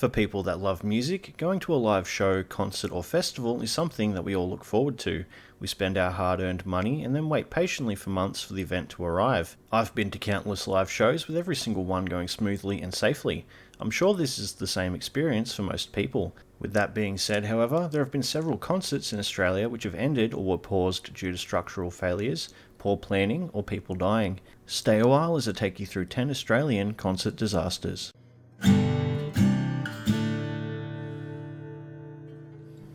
For people that love music, going to a live show, concert, or festival is something that we all look forward to. We spend our hard earned money and then wait patiently for months for the event to arrive. I've been to countless live shows with every single one going smoothly and safely. I'm sure this is the same experience for most people. With that being said, however, there have been several concerts in Australia which have ended or were paused due to structural failures, poor planning, or people dying. Stay a while as I take you through 10 Australian concert disasters.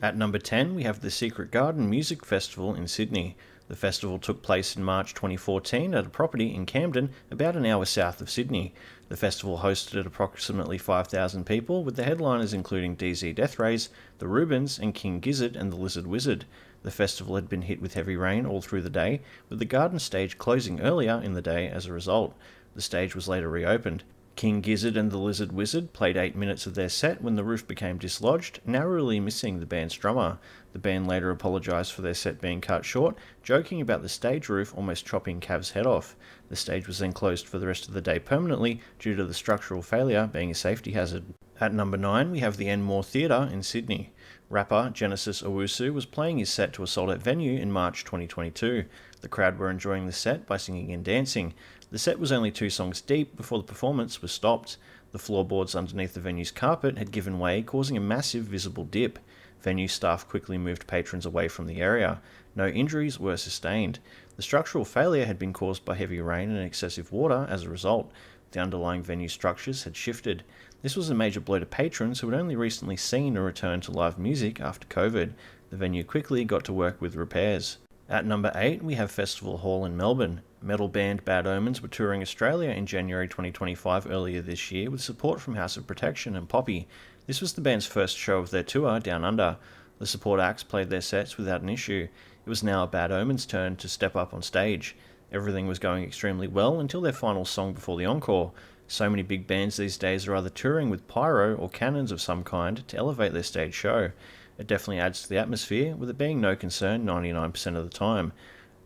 At number 10, we have the Secret Garden Music Festival in Sydney. The festival took place in March 2014 at a property in Camden, about an hour south of Sydney. The festival hosted approximately 5,000 people, with the headliners including DZ Deathrays, the Rubens, and King Gizzard and the Lizard Wizard. The festival had been hit with heavy rain all through the day, with the garden stage closing earlier in the day as a result. The stage was later reopened. King Gizzard and the Lizard Wizard played 8 minutes of their set when the roof became dislodged, narrowly missing the band's drummer. The band later apologised for their set being cut short, joking about the stage roof almost chopping Cav's head off. The stage was then closed for the rest of the day permanently due to the structural failure being a safety hazard. At number 9, we have the Enmore Theatre in Sydney. Rapper Genesis Owusu was playing his set to a sold-out venue in March 2022. The crowd were enjoying the set by singing and dancing. The set was only 2 songs deep before the performance was stopped. The floorboards underneath the venue's carpet had given way, causing a massive visible dip. Venue staff quickly moved patrons away from the area. No injuries were sustained. The structural failure had been caused by heavy rain and excessive water as a result. The underlying venue structures had shifted. This was a major blow to patrons who had only recently seen a return to live music after COVID. The venue quickly got to work with repairs. At number 8, we have Festival Hall in Melbourne. Metal band Bad Omens were touring Australia in January 2025 earlier this year with support from House of Protection and Poppy. This was the band's first show of their tour down under. The support acts played their sets without an issue. It was now Bad Omens' turn to step up on stage. Everything was going extremely well until their final song before the encore. So many big bands these days are either touring with pyro or cannons of some kind to elevate their stage show. It definitely adds to the atmosphere, with it being no concern 99% of the time.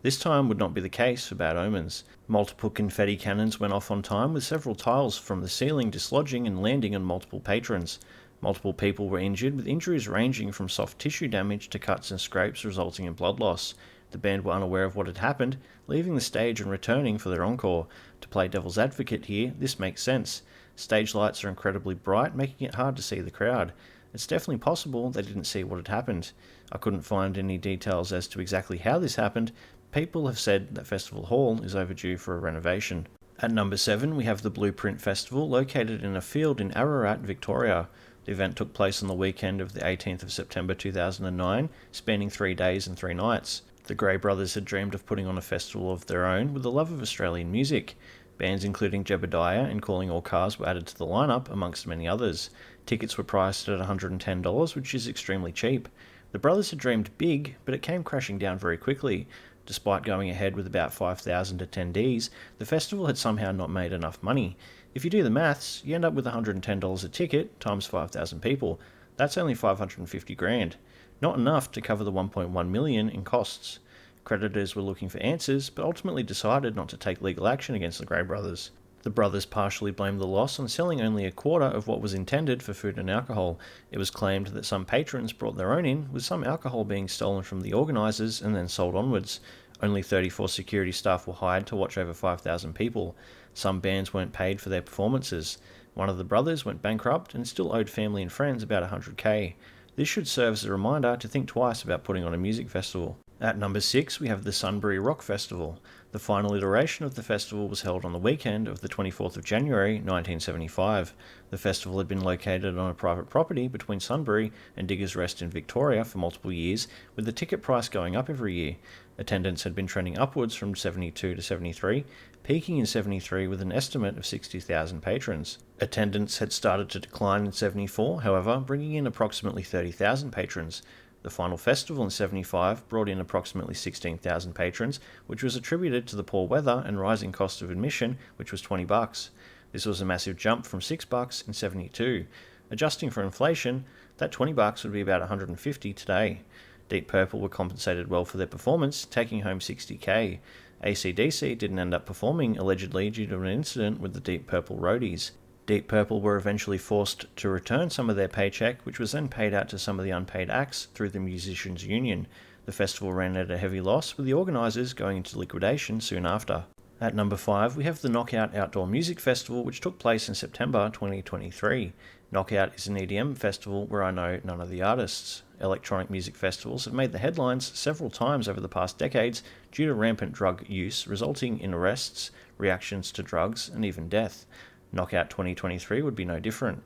This time would not be the case for Bad Omens. Multiple confetti cannons went off on time, with several tiles from the ceiling dislodging and landing on multiple patrons. Multiple people were injured, with injuries ranging from soft tissue damage to cuts and scrapes resulting in blood loss. The band were unaware of what had happened, leaving the stage and returning for their encore. To play devil's advocate here, this makes sense. Stage lights are incredibly bright, making it hard to see the crowd. It's definitely possible they didn't see what had happened. I couldn't find any details as to exactly how this happened. People have said that Festival Hall is overdue for a renovation. At number 7, we have the Blueprint Festival, located in a field in Ararat, Victoria. The event took place on the weekend of the 18th of September 2009, spanning 3 days and 3 nights. The Gray Brothers had dreamed of putting on a festival of their own with a love of Australian music. Bands including Jebediah and Calling All Cars were added to the lineup, amongst many others. Tickets were priced at $110, which is extremely cheap. The brothers had dreamed big, but it came crashing down very quickly. Despite going ahead with about 5,000 attendees, the festival had somehow not made enough money. If you do the maths, you end up with $110 a ticket times 5,000 people. That's only $550,000. Not enough to cover the $1.1 million in costs. Creditors were looking for answers, but ultimately decided not to take legal action against the Gray Brothers. The brothers partially blamed the loss on selling only a quarter of what was intended for food and alcohol. It was claimed that some patrons brought their own in, with some alcohol being stolen from the organisers and then sold onwards. Only 34 security staff were hired to watch over 5,000 people. Some bands weren't paid for their performances. One of the brothers went bankrupt and still owed family and friends about $100,000. This should serve as a reminder to think twice about putting on a music festival. At number 6, we have the Sunbury Rock Festival. The final iteration of the festival was held on the weekend of the 24th of January 1975. The festival had been located on a private property between Sunbury and Diggers Rest in Victoria for multiple years, with the ticket price going up every year. Attendance had been trending upwards from 72 to 73, peaking in 73 with an estimate of 60,000 patrons. Attendance had started to decline in 74, however, bringing in approximately 30,000 patrons. The final festival in 75 brought in approximately 16,000 patrons, which was attributed to the poor weather and rising cost of admission, which was $20. This was a massive jump from $6 in 72. Adjusting for inflation, that $20 would be about $150 today. Deep Purple were compensated well for their performance, taking home $60,000. AC/DC didn't end up performing, allegedly due to an incident with the Deep Purple roadies. Deep Purple were eventually forced to return some of their paycheck, which was then paid out to some of the unpaid acts through the Musicians' Union. The festival ran at a heavy loss, with the organisers going into liquidation soon after. At number 5, we have the Knockout Outdoor Music Festival, which took place in September 2023. Knockout is an EDM festival where I know none of the artists. Electronic music festivals have made the headlines several times over the past decades due to rampant drug use, resulting in arrests, reactions to drugs, and even death. Knockout 2023 would be no different.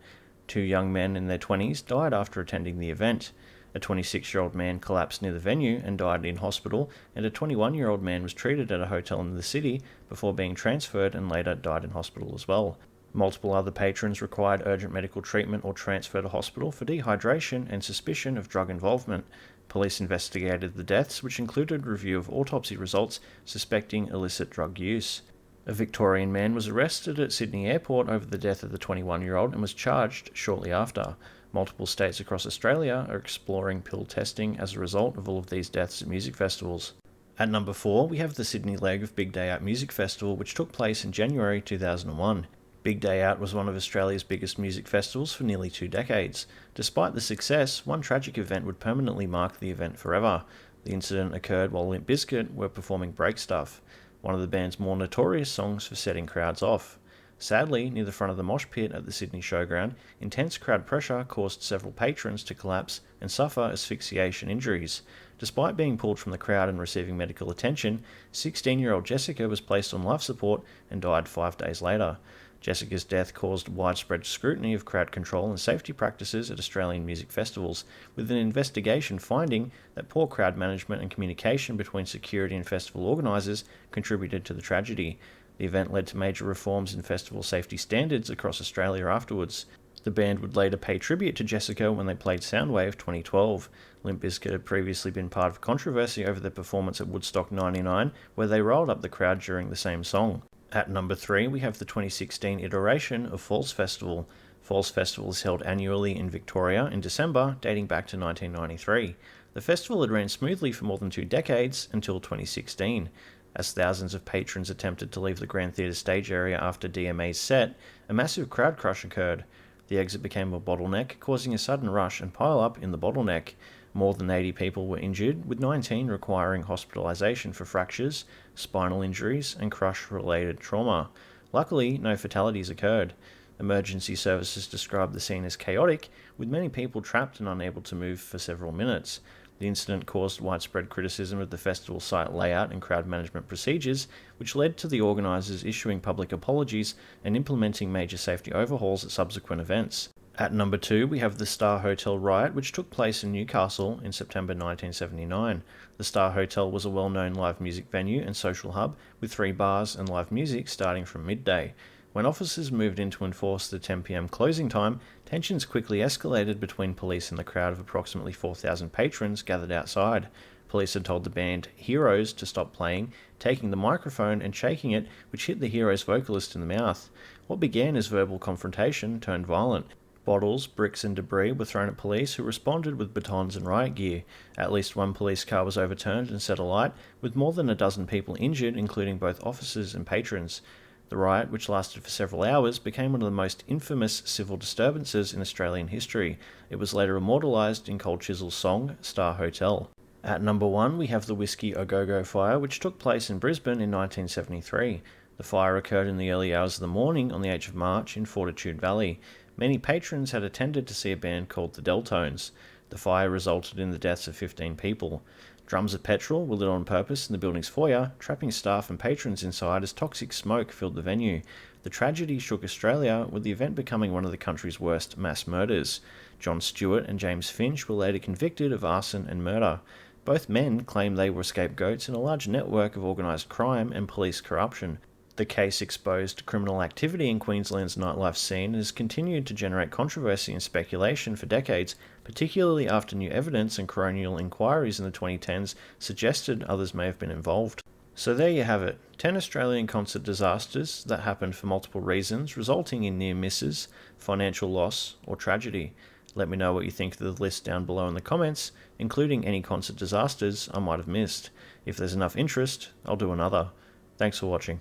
2 young men in their 20s died after attending the event. A 26-year-old man collapsed near the venue and died in hospital, and a 21-year-old man was treated at a hotel in the city before being transferred and later died in hospital as well. Multiple other patrons required urgent medical treatment or transfer to hospital for dehydration and suspicion of drug involvement. Police investigated the deaths, which included review of autopsy results suspecting illicit drug use. A Victorian man was arrested at Sydney Airport over the death of the 21-year-old and was charged shortly after. Multiple states across Australia are exploring pill testing as a result of all of these deaths at music festivals. At number 4, we have the Sydney leg of Big Day Out Music Festival, which took place in January 2001. Big Day Out was one of Australia's biggest music festivals for nearly 2 decades. Despite the success, one tragic event would permanently mark the event forever. The incident occurred while Limp Bizkit were performing Break Stuff, one of the band's more notorious songs for setting crowds off. Sadly, near the front of the mosh pit at the Sydney Showground, intense crowd pressure caused several patrons to collapse and suffer asphyxiation injuries. Despite being pulled from the crowd and receiving medical attention, 16-year-old Jessica was placed on life support and died 5 days later. Jessica's death caused widespread scrutiny of crowd control and safety practices at Australian music festivals, with an investigation finding that poor crowd management and communication between security and festival organisers contributed to the tragedy. The event led to major reforms in festival safety standards across Australia afterwards. The band would later pay tribute to Jessica when they played Soundwave 2012. Limp Bizkit had previously been part of controversy over their performance at Woodstock 99, where they rolled up the crowd during the same song. At number 3, we have the 2016 iteration of Falls Festival. Falls Festival is held annually in Victoria in December, dating back to 1993. The festival had ran smoothly for more than 2 decades until 2016. As thousands of patrons attempted to leave the Grand Theatre stage area after DMA's set, a massive crowd crush occurred. The exit became a bottleneck, causing a sudden rush and pile-up in the bottleneck. More than 80 people were injured, with 19 requiring hospitalisation for fractures, spinal injuries, and crush-related trauma. Luckily, no fatalities occurred. Emergency services described the scene as chaotic, with many people trapped and unable to move for several minutes. The incident caused widespread criticism of the festival site layout and crowd management procedures, which led to the organisers issuing public apologies and implementing major safety overhauls at subsequent events. At number 2, we have the Star Hotel riot, which took place in Newcastle in September 1979. The Star Hotel was a well-known live music venue and social hub, with 3 bars and live music starting from midday. When officers moved in to enforce the 10 p.m. closing time, tensions quickly escalated between police and the crowd of approximately 4,000 patrons gathered outside. Police had told the band Heroes to stop playing, taking the microphone and shaking it, which hit the Heroes vocalist in the mouth. What began as verbal confrontation turned violent. Bottles, bricks and debris were thrown at police, who responded with batons and riot gear. At least 1 police car was overturned and set alight, with more than a dozen people injured, including both officers and patrons. The riot, which lasted for several hours, became one of the most infamous civil disturbances in Australian history. It was later immortalised in Cold Chisel's song, Star Hotel. At number 1, we have the Whiskey Ogogo fire, which took place in Brisbane in 1973. The fire occurred in the early hours of the morning on the 8th of March in Fortitude Valley. Many patrons had attended to see a band called the Deltones. The fire resulted in the deaths of 15 people. Drums of petrol were lit on purpose in the building's foyer, trapping staff and patrons inside as toxic smoke filled the venue. The tragedy shook Australia, with the event becoming one of the country's worst mass murders. John Stewart and James Finch were later convicted of arson and murder. Both men claimed they were scapegoats in a large network of organised crime and police corruption. The case exposed criminal activity in Queensland's nightlife scene and has continued to generate controversy and speculation for decades, particularly after new evidence and coronial inquiries in the 2010s suggested others may have been involved. So there you have it, 10 Australian concert disasters that happened for multiple reasons, resulting in near misses, financial loss, or tragedy. Let me know what you think of the list down below in the comments, including any concert disasters I might have missed. If there's enough interest, I'll do another. Thanks for watching.